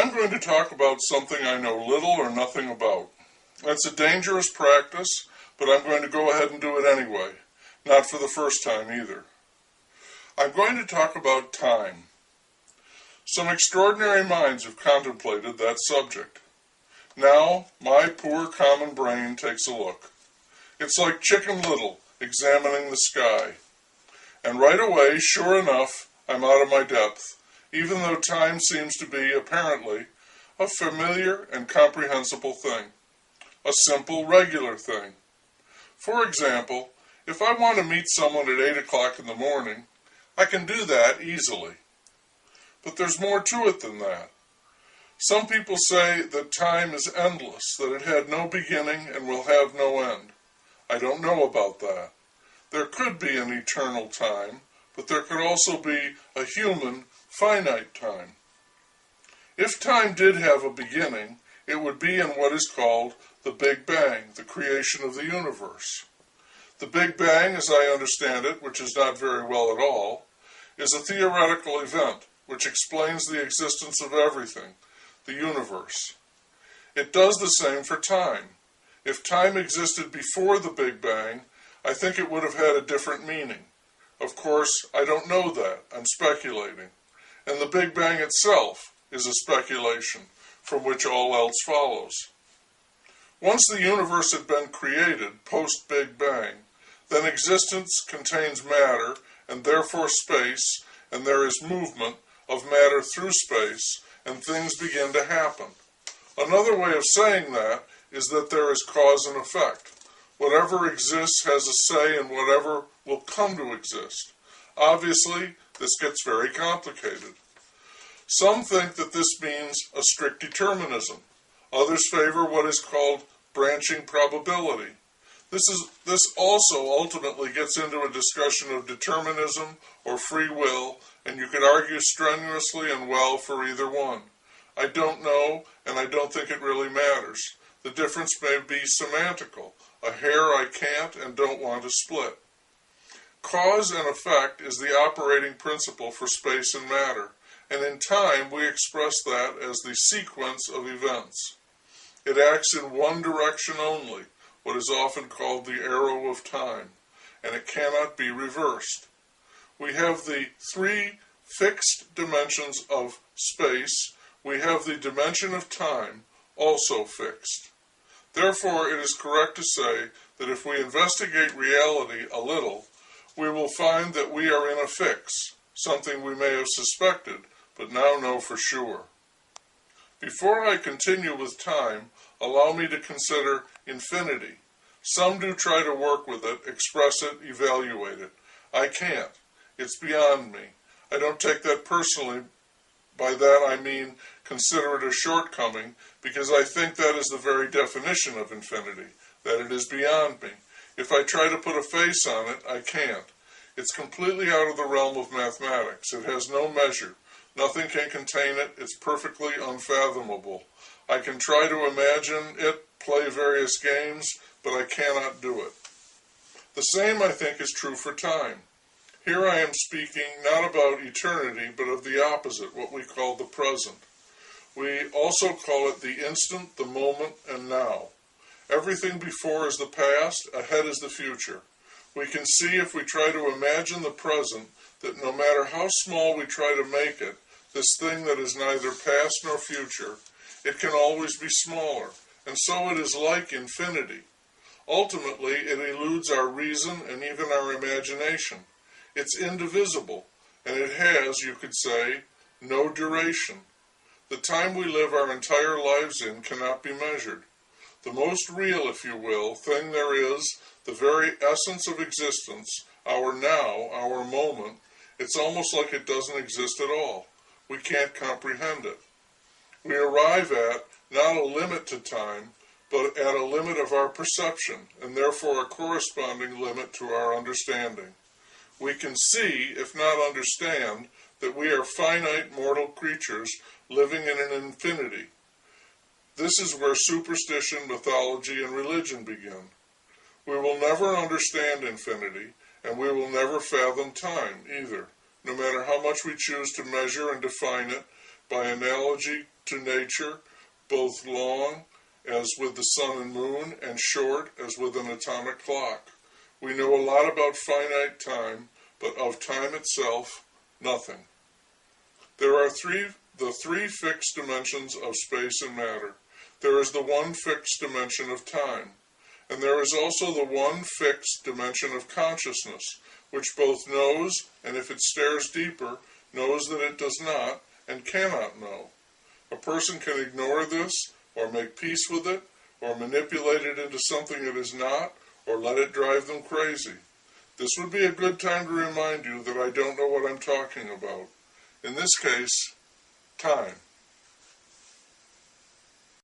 I'm going to talk about something I know little or nothing about. That's a dangerous practice, but I'm going to go ahead and do it anyway. Not for the first time either. I'm going to talk about time. Some extraordinary minds have contemplated that subject. Now, my poor common brain takes a look. It's like Chicken Little examining the sky. And right away, sure enough, I'm out of my depth, even though time seems to be, apparently, a familiar and comprehensible thing. A simple, regular thing. For example, if I want to meet someone at 8 o'clock in the morning, I can do that easily. But there's more to it than that. Some people say that time is endless, that it had no beginning and will have no end. I don't know about that. There could be an eternal time, but there could also be a human, finite time. If time did have a beginning, it would be in what is called the Big Bang, the creation of the universe. The Big Bang, as I understand it, which is not very well at all, is a theoretical event which explains the existence of everything, the universe. It does the same for time. If time existed before the Big Bang, I think it would have had a different meaning. Of course, I don't know that. I'm speculating. And the Big Bang itself is a speculation from which all else follows. Once the universe had been created, post-Big Bang, then existence contains matter and therefore space, and there is movement of matter through space, and things begin to happen. Another way of saying that is that there is cause and effect. Whatever exists has a say in whatever will come to exist. Obviously, this gets very complicated. Some think that this means a strict determinism. Others favor what is called branching probability. This also ultimately gets into a discussion of determinism or free will, and you could argue strenuously and well for either one. I don't know, and I don't think it really matters. The difference may be semantical, a hair I can't and don't want to split. Cause and effect is the operating principle for space and matter, and in time we express that as the sequence of events. It acts in one direction only, what is often called the arrow of time, and it cannot be reversed. We have the three fixed dimensions of space. We have the dimension of time, also fixed. Therefore, it is correct to say that if we investigate reality a little, we will find that we are in a fix, something we may have suspected, but now know for sure. Before I continue with time, allow me to consider infinity. Some do try to work with it, express it, evaluate it. I can't. It's beyond me. I don't take that personally. By that I mean consider it a shortcoming, because I think that is the very definition of infinity, that it is beyond me. If I try to put a face on it, I can't. It's completely out of the realm of mathematics. It has no measure. Nothing can contain it. It's perfectly unfathomable. I can try to imagine it, play various games, but I cannot do it. The same, I think, is true for time. Here I am speaking not about eternity, but of the opposite, what we call the present. We also call it the instant, the moment, and now. Everything before is the past, ahead is the future. We can see if we try to imagine the present that no matter how small we try to make it, this thing that is neither past nor future, it can always be smaller, and so it is like infinity. Ultimately, it eludes our reason and even our imagination. It's indivisible, and it has, you could say, no duration. The time we live our entire lives in cannot be measured. The most real, if you will, thing there is, the very essence of existence, our now, our moment, it's almost like it doesn't exist at all. We can't comprehend it. We arrive at not a limit to time, but at a limit of our perception, and therefore a corresponding limit to our understanding. We can see, if not understand, that we are finite mortal creatures living in an infinity. This is where superstition, mythology, and religion begin. We will never understand infinity, and we will never fathom time either. No matter how much we choose to measure and define it, by analogy to nature, both long as with the sun and moon, and short as with an atomic clock. We know a lot about finite time, but of time itself, nothing. There are the three fixed dimensions of space and matter. There is the one fixed dimension of time, and there is also the one fixed dimension of consciousness, which both knows, and if it stares deeper, knows that it does not and cannot know. A person can ignore this, or make peace with it, or manipulate it into something it is not, or let it drive them crazy. This would be a good time to remind you that I don't know what I'm talking about. In this case, time.